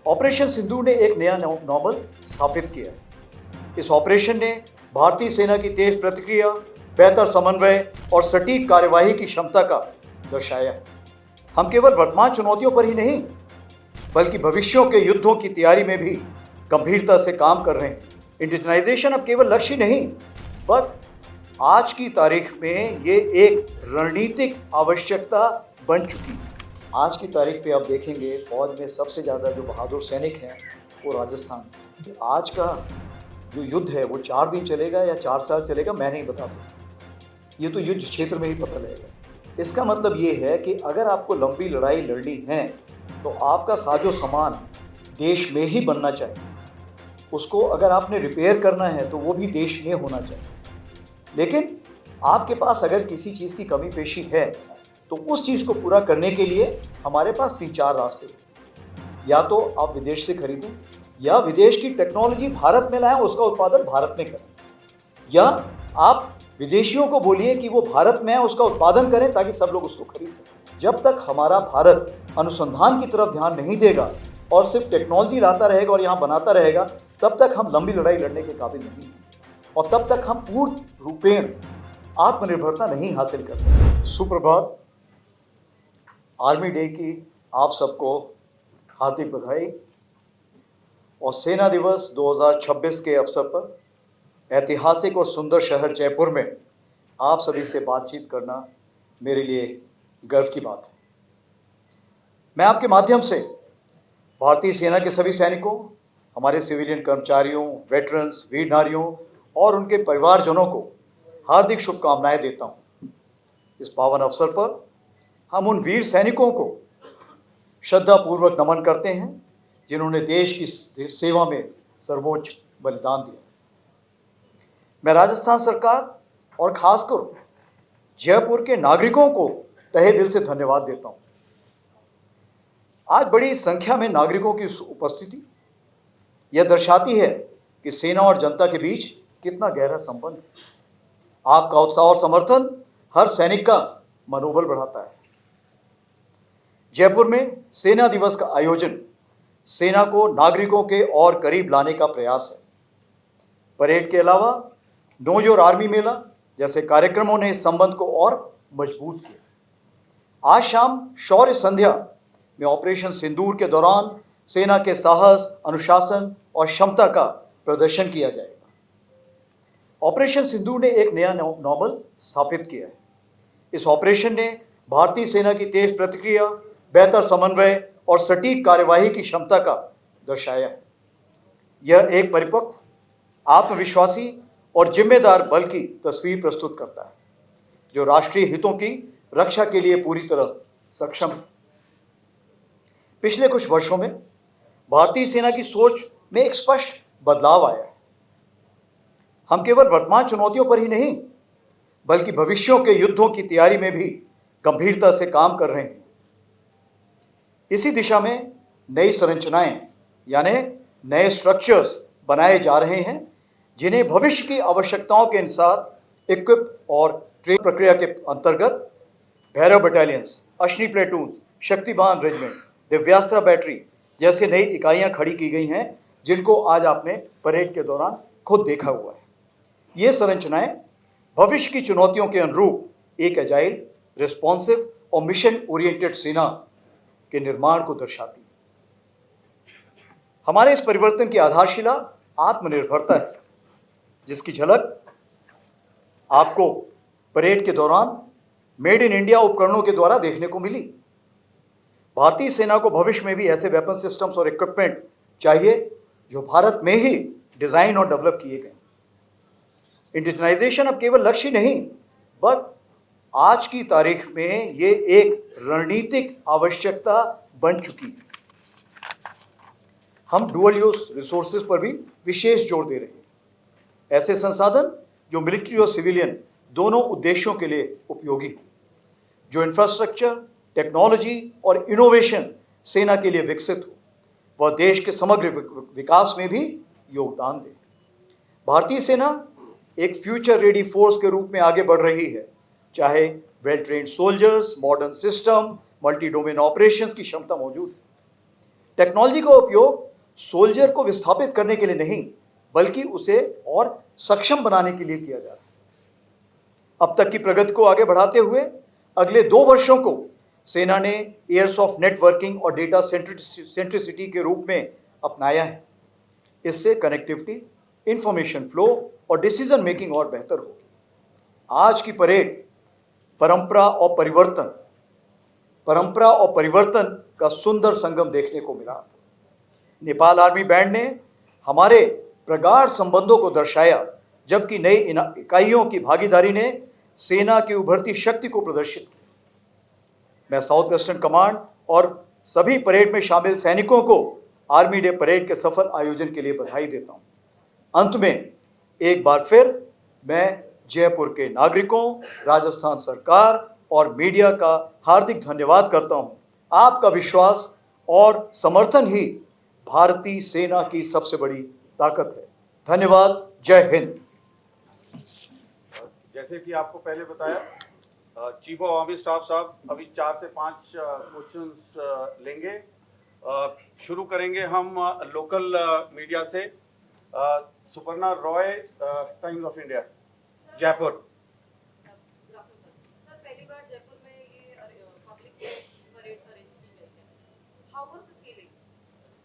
Operation सिंदूर ने एक नया नॉर्मल स्थापित किया है। इस ऑपरेशन ने भारतीय सेना की तेज प्रतिक्रिया, बेहतर समन्वय और सटीक कार्यवाही की क्षमता का दर्शाया है। हम केवल वर्तमान चुनौतियों पर ही नहीं, बल्कि भविष्यों के युद्धों की तैयारी में भी गंभीरता से काम कर रहे हैं। इंडिजिनाइजेशन अब केवल लक्ष्य नहीं, बट आज की तारीख में ये एक रणनीतिक आवश्यकता बन चुकी है। आज की तारीख पे आप देखेंगे फौज में सबसे ज़्यादा जो बहादुर सैनिक हैं वो राजस्थान से। आज का जो युद्ध है वो 4 दिन चलेगा या 4 साल चलेगा, मैं नहीं बता सकता। ये तो युद्ध क्षेत्र में ही पता लगेगा। इसका मतलब ये है कि अगर आपको लंबी लड़ाई लड़नी है तो आपका साजो सामान देश में ही बनना चाहिए। उसको अगर आपने रिपेयर करना है तो वो भी देश में होना चाहिए। लेकिन आपके पास अगर किसी चीज़ की कमी पेशी है तो उस चीज़ को पूरा करने के लिए हमारे पास 3-4 रास्ते हैं। या तो आप विदेश से खरीदें, या विदेश की टेक्नोलॉजी भारत में लाएं, उसका उत्पादन भारत में करें, या आप विदेशियों को बोलिए कि वो भारत में है उसका उत्पादन करें ताकि सब लोग उसको खरीद सकें। जब तक हमारा भारत अनुसंधान की तरफ ध्यान नहीं देगा और सिर्फ टेक्नोलॉजी लाता रहेगा और यहाँ बनाता रहेगा, तब तक हम लंबी लड़ाई लड़ने के काबिल नहीं हैं और तब तक हम पूर्ण रूपेण आत्मनिर्भरता नहीं हासिल कर सकते। सुप्रभात। आर्मी डे की आप सबको हार्दिक बधाई। और सेना दिवस 2026 के अवसर पर ऐतिहासिक और सुंदर शहर जयपुर में आप सभी से बातचीत करना मेरे लिए गर्व की बात है। मैं आपके माध्यम से भारतीय सेना के सभी सैनिकों, हमारे सिविलियन कर्मचारियों, वेटरन्स, वीर नारियों और उनके परिवारजनों को हार्दिक शुभकामनाएं देता हूं। इस पावन अवसर पर हम उन वीर सैनिकों को श्रद्धापूर्वक नमन करते हैं जिन्होंने देश की सेवा में सर्वोच्च बलिदान दिया। मैं राजस्थान सरकार और खासकर जयपुर के नागरिकों को तहे दिल से धन्यवाद देता हूं। आज बड़ी संख्या में नागरिकों की उपस्थिति यह दर्शाती है कि सेना और जनता के बीच कितना गहरा संबंध है। आपका उत्साह और समर्थन हर सैनिक का मनोबल बढ़ाता है। जयपुर में सेना दिवस का आयोजन सेना को नागरिकों के और करीब लाने का प्रयास है। परेड के अलावा नो योर आर्मी मेला जैसे कार्यक्रमों ने इस संबंध को और मजबूत किया। आज शाम शौर्य संध्या में ऑपरेशन सिंदूर के दौरान सेना के साहस, अनुशासन और क्षमता का प्रदर्शन किया जाएगा। ऑपरेशन सिंदूर ने एक नया नॉर्मल स्थापित किया है। इस ऑपरेशन ने भारतीय सेना की तेज प्रतिक्रिया, बेहतर समन्वय और सटीक कार्यवाही की क्षमता का दर्शाया है। यह एक परिपक्व, आत्मविश्वासी और जिम्मेदार बल की तस्वीर प्रस्तुत करता है जो राष्ट्रीय हितों की रक्षा के लिए पूरी तरह सक्षम है। पिछले कुछ वर्षों में भारतीय सेना की सोच में एक स्पष्ट बदलाव आया है। हम केवल वर्तमान चुनौतियों पर ही नहीं, बल्कि भविष्यों के युद्धों की तैयारी में भी गंभीरता से काम कर रहे हैं। इसी दिशा में नई संरचनाएं यानी नए स्ट्रक्चर्स बनाए जा रहे हैं जिन्हें भविष्य की आवश्यकताओं के अनुसार इक्विप और ट्रेन प्रक्रिया के अंतर्गत Bhairav battalions, Ashwini platoon, Shaktiban regiment, Divyastra battery जैसे नई इकाइयां खड़ी की गई हैं जिनको आज आपने परेड के दौरान खुद देखा हुआ है। ये संरचनाएं भविष्य की चुनौतियों के अनुरूप एक एजाइल, रिस्पॉन्सिव और मिशन ओरिएंटेड सेना के निर्माण को दर्शाती है। हमारे इस परिवर्तन की आधारशिला आत्मनिर्भरता है, जिसकी झलक आपको परेड के दौरान मेड इन इंडिया उपकरणों के द्वारा देखने को मिली। भारतीय सेना को भविष्य में भी ऐसे वेपन सिस्टम्स और इक्विपमेंट चाहिए जो भारत में ही डिजाइन और डेवलप किए गए। इंडिजिनाइजेशन अब केवल लक्ष्य नहीं, बट आज की तारीख में ये एक रणनीतिक आवश्यकता बन चुकी है। हम डुअल यूज रिसोर्सेज पर भी विशेष जोर दे रहे हैं। ऐसे संसाधन जो मिलिट्री और सिविलियन दोनों उद्देश्यों के लिए उपयोगी हो, जो इंफ्रास्ट्रक्चर, टेक्नोलॉजी और इनोवेशन सेना के लिए विकसित हो, वह देश के समग्र विकास में भी योगदान दे। भारतीय सेना एक फ्यूचर रेडी फोर्स के रूप में आगे बढ़ रही है, चाहे well trained soldiers, modern system, multi domain operations की क्षमता मौजूद है। टेक्नोलॉजी का उपयोग सोल्जर को विस्थापित करने के लिए नहीं, बल्कि उसे और सक्षम बनाने के लिए किया जा रहा है। अब तक की प्रगति को आगे बढ़ाते हुए अगले 2 वर्षों को सेना ने एयर्स ऑफ नेटवर्किंग और डेटा सेंट्रिसिटी के रूप में अपनाया है। इससे कनेक्टिविटी, इंफॉर्मेशन फ्लो और डिसीजन मेकिंग और बेहतर होगी। आज की परेड परंपरा और परिवर्तन का सुंदर संगम देखने को मिला। नेपाल आर्मी बैंड ने हमारे प्रगाढ़ संबंधों को दर्शाया, जबकि नई इकाइयों की भागीदारी ने सेना की उभरती शक्ति को प्रदर्शित किया। मैं साउथ वेस्टर्न कमांड और सभी परेड में शामिल सैनिकों को आर्मी डे परेड के सफल आयोजन के लिए बधाई देता हूं। अंत में एक बार फिर मैं जयपुर के नागरिकों, राजस्थान सरकार और मीडिया का हार्दिक धन्यवाद करता हूं। आपका विश्वास और समर्थन ही भारतीय सेना की सबसे बड़ी ताकत है। धन्यवाद। जय हिंद। जैसे कि आपको पहले बताया, चीफ ऑफ आर्मी स्टाफ साहब अभी 4 से 5 क्वेश्चंस लेंगे। शुरू करेंगे हम लोकल मीडिया से। Suparna Roy, times of India, Jaipur. Sir, पहली बार जयपुर में ये पब्लिक परेड अरेंज की गई है। How was the feeling?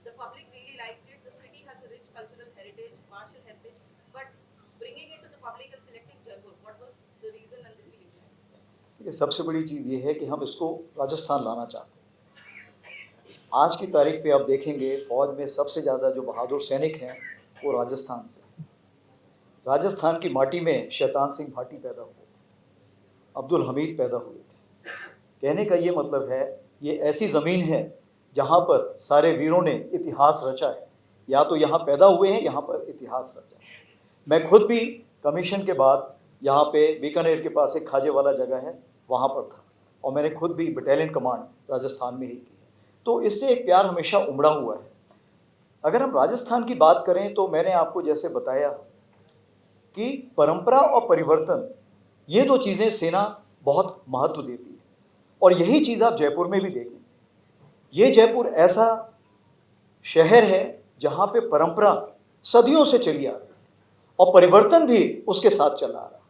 The public really liked it. The city has a rich cultural heritage, martial heritage, but bringing it to the public and selecting Jaipur, what was the reason and the feeling? ये सबसे बड़ी चीज़ ये है कि हम इसको राजस्थान लाना चाहते हैं। आज की तारीख पे आप देखेंगे फौज में सबसे ज़्यादा जो बहादुर सैनिक हैं वो राजस्थान से। राजस्थान की माटी में शैतान सिंह भाटी पैदा हुए थे, अब्दुल हमीद पैदा हुए थे। कहने का ये मतलब है, ये ऐसी ज़मीन है जहाँ पर सारे वीरों ने इतिहास रचा है। या तो यहाँ पैदा हुए हैं, यहाँ पर इतिहास रचा है। मैं खुद भी कमीशन के बाद यहाँ पे बीकानेर के पास एक खाजेवाला जगह है, वहाँ पर था, और मैंने खुद भी बटालियन कमांड राजस्थान में ही की है। तो इससे एक प्यार हमेशा उमड़ा हुआ है। अगर हम राजस्थान की बात करें तो मैंने आपको जैसे बताया कि परंपरा और परिवर्तन, ये 2 चीज़ें सेना बहुत महत्व देती है, और यही चीज़ आप जयपुर में भी देखें। ये जयपुर ऐसा शहर है जहाँ पे परंपरा सदियों से चली आ रही है और परिवर्तन भी उसके साथ चला आ रहा है।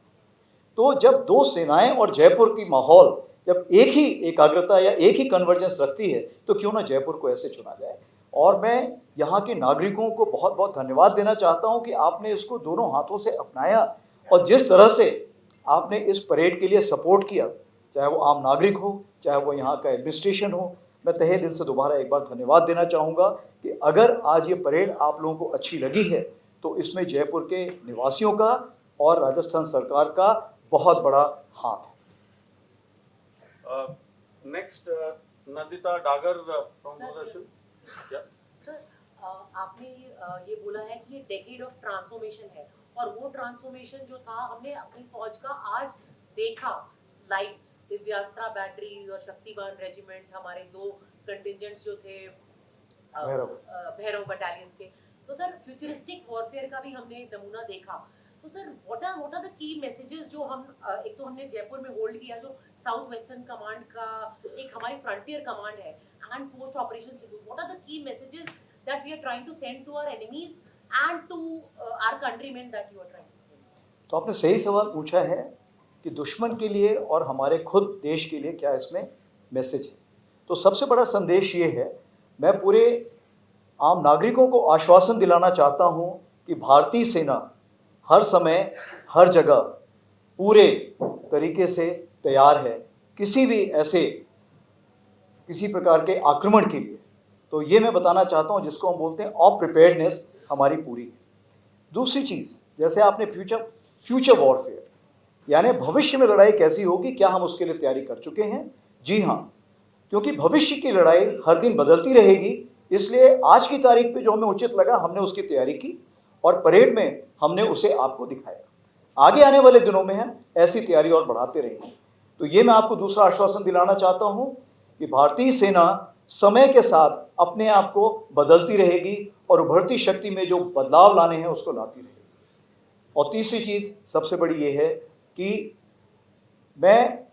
तो जब 2 सेनाएं और जयपुर की माहौल जब एक ही एकाग्रता या एक ही कन्वर्जेंस रखती है, तो क्यों ना जयपुर को ऐसे चुना जाए। और मैं यहाँ के नागरिकों को बहुत बहुत धन्यवाद देना चाहता हूँ कि आपने इसको दोनों हाथों से अपनाया, और जिस तरह से आपने इस परेड के लिए सपोर्ट किया, चाहे वो आम नागरिक हो, चाहे वो यहाँ का एडमिनिस्ट्रेशन हो, मैं तहे दिल से दोबारा एक बार धन्यवाद देना चाहूँगा कि अगर आज ये परेड आप लोगों को अच्छी लगी है तो इसमें जयपुर के निवासियों का और राजस्थान सरकार का बहुत बड़ा हाथ है। Next Nandita Dagar from Doordarshan. Sir, आपने ये बोला है कि ये डेकेड ऑफ ट्रांसफॉर्मेशन है, और वो ट्रांसफॉर्मेशन जो था हमने अपनी फौज का आज देखा लाइव। दिव्यास्त्रा बैटरीज और शक्तिवान रेजिमेंट, हमारे 2 कंटिजेंट्स जो थे भैरव बटालियंस के। तो सर, फ्यूचरिस्टिक वॉरफेयर का भी हमने नमूना देखा। तो sir, what are the key messages जो हम एक तो हमने जयपुर में होल्ड किया, जो साउथ वेस्टर्न कमांड का एक हमारी फ्रंटियर कमांड है, and post operation Sindhu, what are the key messages that we are trying to send to our enemies and to our countrymen that you are trying to send? तो आपने सही सवाल पूछा है कि दुश्मन के लिए और हमारे खुद देश के लिए क्या इसमें मैसेज है। तो सबसे बड़ा संदेश ये है, मैं पूरे आम नागरिकों को आश्वासन दिलाना चाहता हूँ कि भारतीय सेना हर समय हर जगह पूरे तरीके से तैयार है किसी प्रकार के आक्रमण के लिए। तो ये मैं बताना चाहता हूँ, जिसको हम बोलते हैं ऑफ प्रिपेयर्डनेस, हमारी पूरी है। दूसरी चीज़, जैसे आपने फ्यूचर वॉरफेयर यानी भविष्य में लड़ाई कैसी होगी, क्या हम उसके लिए तैयारी कर चुके हैं? जी हाँ, क्योंकि भविष्य की लड़ाई हर दिन बदलती रहेगी, इसलिए आज की तारीख पे जो हमें उचित लगा हमने उसकी तैयारी की और परेड में हमने उसे आपको दिखाया। आगे आने वाले दिनों में हम ऐसी तैयारी और बढ़ाते रहेंगे। तो ये मैं आपको दूसरा आश्वासन दिलाना चाहता हूँ कि भारतीय सेना समय के साथ अपने आप को बदलती रहेगी और उभरती शक्ति में जो बदलाव लाने हैं उसको लाती रहेगी। और तीसरी चीज़ सबसे बड़ी ये है कि मैं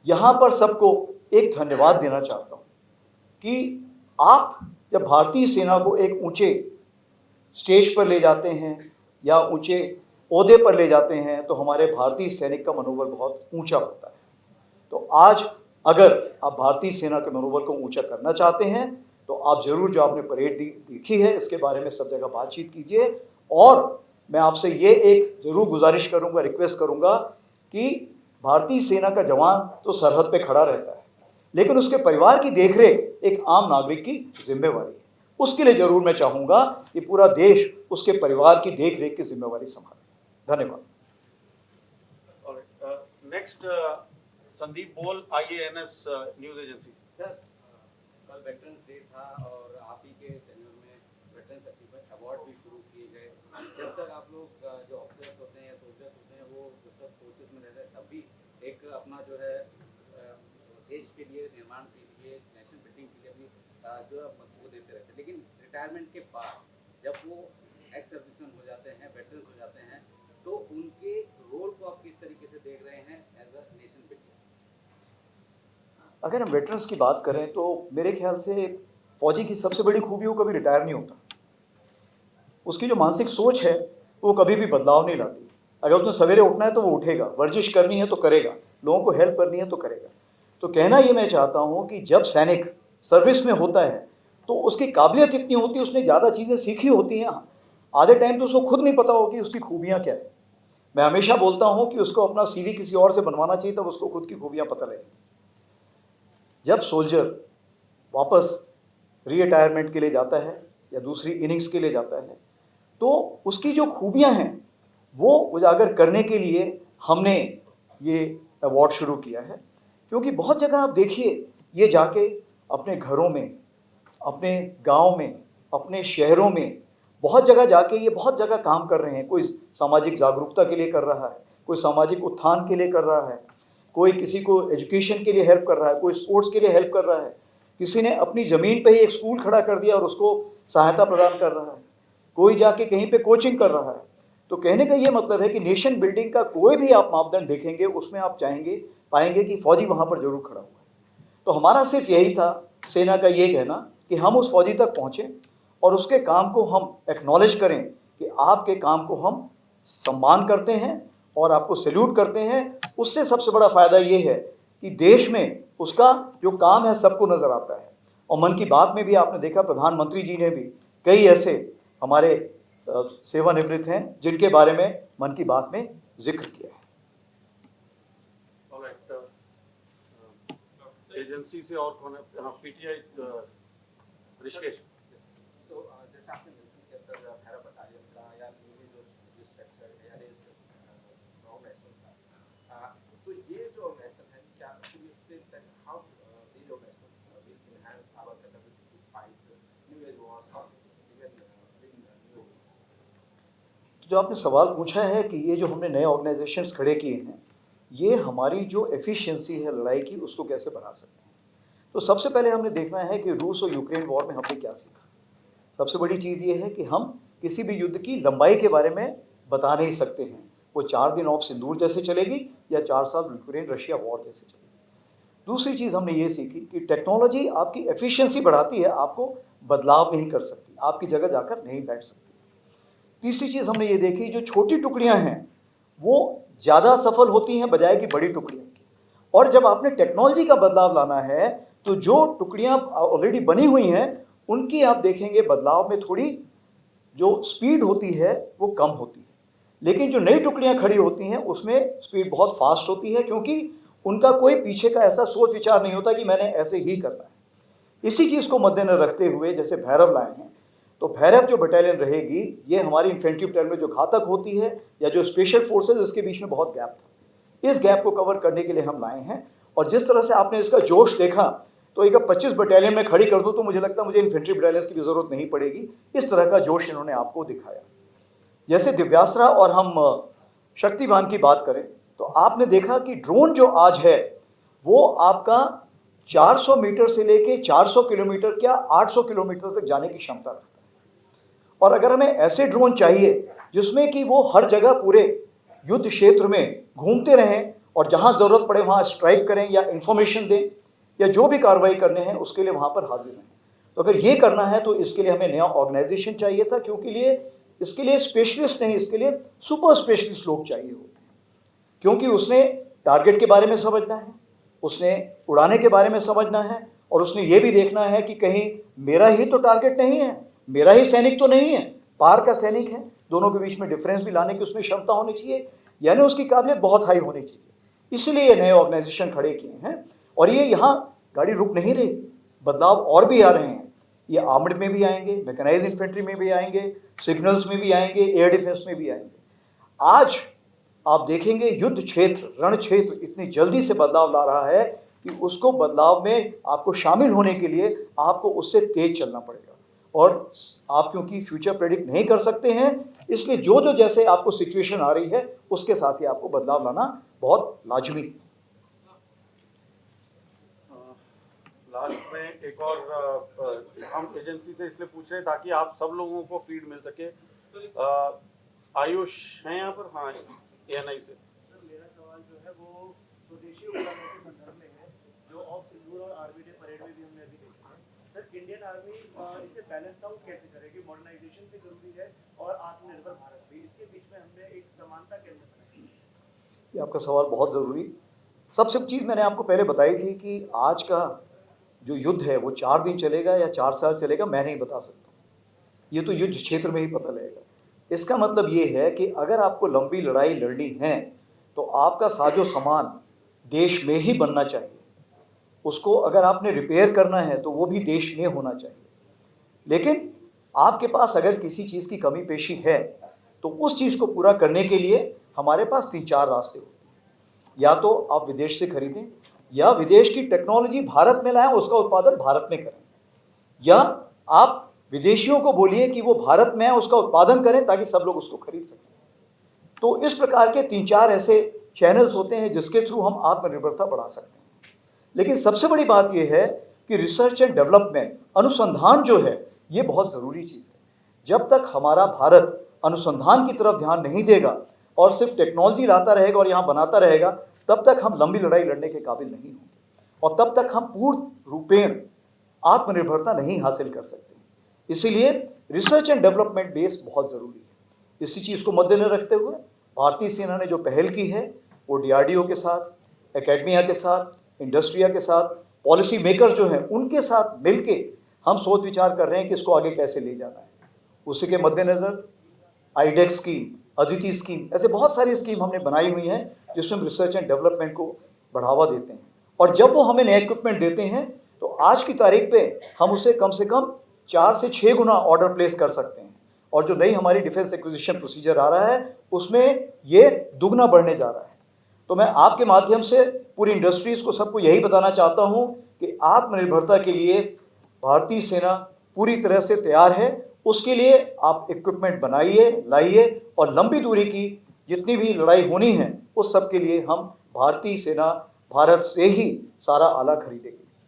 यहाँ पर सबको एक धन्यवाद देना चाहता हूँ कि आप जब भारतीय सेना को एक ऊंचे स्टेज पर ले जाते हैं या ऊंचे ओहदे पर ले जाते हैं तो हमारे भारतीय सैनिक का मनोबल बहुत ऊंचा होता है। तो आज अगर आप भारतीय सेना के मनोबल को ऊंचा करना चाहते हैं तो आप जरूर जो आपने परेड देखी है इसके बारे में सब जगह बातचीत कीजिए। और मैं आपसे ये एक जरूर गुजारिश करूंगा, रिक्वेस्ट करूंगा कि भारतीय सेना का जवान तो सरहद पे खड़ा रहता है, लेकिन उसके परिवार की देखरेख एक आम नागरिक की जिम्मेवारी है। उसके लिए जरूर मैं चाहूंगा कि पूरा देश उसके परिवार की देखरेख की जिम्मेवारी संभाले। धन्यवाद। नेक्स्ट संदीप बोल, IANS न्यूज एजेंसी। सर, कल वेटरन्स डे था और आप ही के टेन्योर में वेटरन्स अचीवमेंट अवार्ड भी शुरू किए गए। जब तक आप लोग जो ऑफिसर्स होते हैं या सोल्जर्स होते हैं वो जब तक फोर्सेस में रहते हैं तब भी एक अपना जो है देश के लिए निर्माण के लिए नेशनल बिल्डिंग के लिए अपनी जो है वो देते रहते हैं, लेकिन रिटायरमेंट के बाद जब वो एक्स सर्विसमैन हो जाते हैं, वेटरन्स हो जाते हैं, तो उनके रोल को आप किस तरीके से देख रहे हैं एज अ नेशन बिल्डिंग? अगर हम वेटरन्स की बात करें तो मेरे ख्याल से फौजी की सबसे बड़ी खूबी वो कभी रिटायर नहीं होता। उसकी जो मानसिक सोच है वो कभी भी बदलाव नहीं लाती। अगर उसने सवेरे उठना है तो वो उठेगा, वर्जिश करनी है तो करेगा, लोगों को हेल्प करनी है तो करेगा। तो कहना ये मैं चाहता हूँ कि जब सैनिक सर्विस में होता है तो उसकी काबिलियत इतनी होती है, उसने ज़्यादा चीज़ें सीखी होती हैं। आधे टाइम तो उसको खुद नहीं पता होगी उसकी खूबियाँ क्या है। मैं हमेशा बोलता हूँ कि उसको अपना CV किसी और से बनवाना चाहिए, तब उसको खुद की खूबियाँ पता लगेंगी। जब सोल्जर वापस रिटायरमेंट के लिए जाता है या दूसरी इनिंग्स के लिए जाता है तो उसकी जो खूबियां हैं वो उजागर करने के लिए हमने ये अवार्ड शुरू किया है। क्योंकि बहुत जगह आप देखिए, ये जाके अपने घरों में, अपने गांव में, अपने शहरों में बहुत जगह जाके ये बहुत जगह काम कर रहे हैं। कोई सामाजिक जागरूकता के लिए कर रहा है, कोई सामाजिक उत्थान के लिए कर रहा है, कोई किसी को एजुकेशन के लिए हेल्प कर रहा है, कोई स्पोर्ट्स के लिए हेल्प कर रहा है, किसी ने अपनी ज़मीन पे ही एक स्कूल खड़ा कर दिया और उसको सहायता प्रदान कर रहा है, कोई जाके कहीं पे कोचिंग कर रहा है। तो कहने का ये मतलब है कि नेशन बिल्डिंग का कोई भी आप मापदंड देखेंगे उसमें आप पाएंगे कि फौजी वहाँ पर जरूर खड़ा हुआ है। तो हमारा सिर्फ यही था सेना का ये कहना कि हम उस फौजी तक पहुँचें और उसके काम को हम एक्नॉलेज करें कि आपके काम को हम सम्मान करते हैं और आपको सैल्यूट करते हैं। उससे सबसे बड़ा फ़ायदा ये है कि देश में उसका जो काम है सबको नज़र आता है। और मन की बात में भी आपने देखा, प्रधानमंत्री जी ने भी कई ऐसे हमारे सेवानिवृत्त हैं जिनके बारे में मन की बात में जिक्र किया है। एजेंसी से और कौन है? PTI ऋषिकेश। तो जैसे आपने मेंशन किया सर भैरव बटालियन का या न्यूली जो स्ट्रक्चर या नॉन नेशनल का, तो ये जो ऑर्गेनाइजेशन है क्या how this organisation will enhance our capability to fight new age wars और इवन न्यू। जो आपने सवाल पूछा है कि ये जो हमने नए ऑर्गेनाइजेशंस खड़े किए हैं ये हमारी जो एफिशिएंसी है लड़ाई की उसको कैसे बढ़ा सकते हैं। तो सबसे पहले हमने देखना है कि रूस और यूक्रेन वॉर में हमने क्या सीखा। सबसे बड़ी चीज़ ये है कि हम किसी भी युद्ध की लंबाई के बारे में बता नहीं सकते हैं, वो 4 दिन ऑफ सिंदूर जैसे चलेगी या 4 साल यूक्रेन रशिया वॉर जैसे चलेगी। दूसरी चीज़ हमने ये सीखी कि टेक्नोलॉजी आपकी एफिशिएंसी बढ़ाती है, आपको बदलाव नहीं कर सकती, आपकी जगह जाकर नहीं बैठ सकती। तीसरी चीज़ हमने ये देखी, जो छोटी टुकड़ियां हैं वो ज़्यादा सफल होती हैं बजाय कि बड़ी टुकड़ियों की। और जब आपने टेक्नोलॉजी का बदलाव लाना है तो जो टुकड़ियां ऑलरेडी बनी हुई हैं उनकी आप देखेंगे बदलाव में थोड़ी जो स्पीड होती है वो कम होती है, लेकिन जो नई टुकड़ियां खड़ी होती हैं उसमें स्पीड बहुत फास्ट होती है, क्योंकि उनका कोई पीछे का ऐसा सोच विचार नहीं होता कि मैंने ऐसे ही करना है। इसी चीज़ को मद्देनजर रखते हुए जैसे भैरव लाए हैं, तो भैरव जो बटालियन रहेगी ये हमारी इन्फेंट्री बटालियन में जो घातक होती है या जो स्पेशल फोर्सेज, इसके बीच में बहुत गैप था। इस गैप को कवर करने के लिए हम लाए हैं। और जिस तरह से आपने इसका जोश देखा, तो एक 25 बटालियन में खड़ी कर दो तो मुझे लगता है मुझे इन्फेंट्री बटालियंस की भी ज़रूरत नहीं पड़ेगी। इस तरह का जोश इन्होंने आपको दिखाया। जैसे दिव्यास्त्रा और हम शक्तिवान की बात करें तो आपने देखा कि ड्रोन जो आज है वो आपका 400 मीटर से लेके 400 किलोमीटर क्या 800 किलोमीटर तक जाने की क्षमता रखता है। और अगर हमें ऐसे ड्रोन चाहिए जिसमें कि वो हर जगह पूरे युद्ध क्षेत्र में घूमते रहें और जहां ज़रूरत पड़े वहां स्ट्राइक करें या इंफॉर्मेशन दें या जो भी कार्रवाई करने हैं उसके लिए वहां पर हाजिर रहें, तो अगर ये करना है तो इसके लिए हमें नया ऑर्गेनाइजेशन चाहिए था, क्योंकि इसके लिए स्पेशलिस्ट नहीं, इसके लिए सुपर स्पेशलिस्ट लोग चाहिए होते हैं, क्योंकि उसने टारगेट के बारे में समझना है, उसने उड़ाने के बारे में समझना है, और उसने ये भी देखना है कि कहीं मेरा ही तो टारगेट नहीं है, मेरा ही सैनिक तो नहीं है, पार का सैनिक है, दोनों के बीच में डिफरेंस भी लाने की उसमें क्षमता होनी चाहिए, यानी उसकी काबिलियत बहुत हाई होनी चाहिए। इसलिए ये नए ऑर्गेनाइजेशन खड़े किए हैं, और ये यहाँ गाड़ी रुक नहीं रही, बदलाव और भी आ रहे हैं। ये आर्मड में भी आएंगे, मैकेनाइज्ड इन्फेंट्री में भी आएंगे, सिग्नल्स में भी आएंगे, एयर डिफेंस में भी आएंगे। आज आप देखेंगे युद्ध क्षेत्र, रण क्षेत्र इतनी जल्दी से बदलाव ला रहा है कि उसको बदलाव में आपको शामिल होने के लिए आपको उससे तेज चलना पड़ेगा, और आप क्योंकि फ्यूचर प्रेडिक्ट नहीं कर सकते हैं, इसलिए जो जैसे आपको सिचुएशन आ रही है उसके साथ ही आपको बदलाव लाना बहुत लाजमी है। लास्ट में एक और हम एजेंसी से इसलिए पूछ रहे हैं ताकि आप सब लोगों को फीड मिल सके। आयुष हैं यहाँ पर? हाँ, ANI से। सर मेरा सवाल जो है वो स्वदेशी उपकरणों के संदर्भ में है, जो ऑफ सिंदूर और आर्मी डे परेड में भी हमने अभी देखे हैं। सर इंडियन आर्मी इसे बैलेंस आउट कैसे करेगी? मॉडर्नाइजेशन भी जरूरी है और आत्मनिर्भर भारत भी, इसके बीच में हमने एक समानता कैसे बनाई? ये आपका सवाल बहुत ज़रूरी। सबसे चीज़ मैंने आपको पहले बताई थी कि आज का जो युद्ध है वो 4 दिन चलेगा या 4 साल चलेगा, मैं नहीं बता सकता, ये तो युद्ध क्षेत्र में ही पता लगेगा। इसका मतलब ये है कि अगर आपको लंबी लड़ाई लड़नी है तो आपका साजो सामान देश में ही बनना चाहिए, उसको अगर आपने रिपेयर करना है तो वो भी देश में होना चाहिए। लेकिन आपके पास अगर किसी चीज़ की कमी पेशी है तो उस चीज़ को पूरा करने के लिए हमारे पास 3-4 रास्ते होते हैं। या तो आप विदेश से खरीदें, या विदेश की टेक्नोलॉजी भारत में लाएं, उसका उत्पादन भारत में करें, या आप विदेशियों को बोलिए कि वो भारत में है उसका उत्पादन करें ताकि सब लोग उसको खरीद सकें। तो इस प्रकार के 3-4 ऐसे चैनल्स होते हैं जिसके थ्रू हम आत्मनिर्भरता बढ़ा सकते हैं। लेकिन सबसे बड़ी बात यह है कि रिसर्च एंड डेवलपमेंट, अनुसंधान जो है ये बहुत ज़रूरी चीज़ है। जब तक हमारा भारत अनुसंधान की तरफ ध्यान नहीं देगा और सिर्फ टेक्नोलॉजी लाता रहेगा और यहाँ बनाता रहेगा, तब तक हम लंबी लड़ाई लड़ने के काबिल नहीं होंगे, और तब तक हम पूर्ण रूपेण आत्मनिर्भरता नहीं हासिल कर सकते। इसीलिए रिसर्च एंड डेवलपमेंट बेस बहुत ज़रूरी है। इसी चीज़ को मद्देनजर रखते हुए भारतीय सेना ने जो पहल की है वो DRDO के साथ, एकेडमिया के साथ, इंडस्ट्रिया के साथ, पॉलिसी मेकर जो हैं उनके साथ मिलके हम सोच विचार कर रहे हैं कि इसको आगे कैसे ले जाना है। उसी के मद्देनज़र आईडेक्स स्कीम, अदिति स्कीम, ऐसे बहुत सारी स्कीम हमने बनाई हुई हैं जिसमें हम रिसर्च एंड डेवलपमेंट को बढ़ावा देते हैं। और जब वो हमें नए इक्विपमेंट देते हैं तो आज की तारीख पे हम उसे कम से कम 4 से 6 गुना ऑर्डर प्लेस कर सकते हैं, और जो नई हमारी डिफेंस एक्विजिशन प्रोसीजर आ रहा है उसमें ये दुगना बढ़ने जा रहा है। तो मैं आपके माध्यम से पूरी इंडस्ट्रीज़ को सबको यही बताना चाहता हूँ कि आत्मनिर्भरता के लिए भारतीय सेना पूरी तरह से तैयार है। उसके लिए आप इक्विपमेंट बनाइए, लाइए, और लंबी दूरी की जितनी भी लड़ाई होनी है उस सब के लिए हम भारतीय सेना भारत से ही सारा आला खरीदेंगे।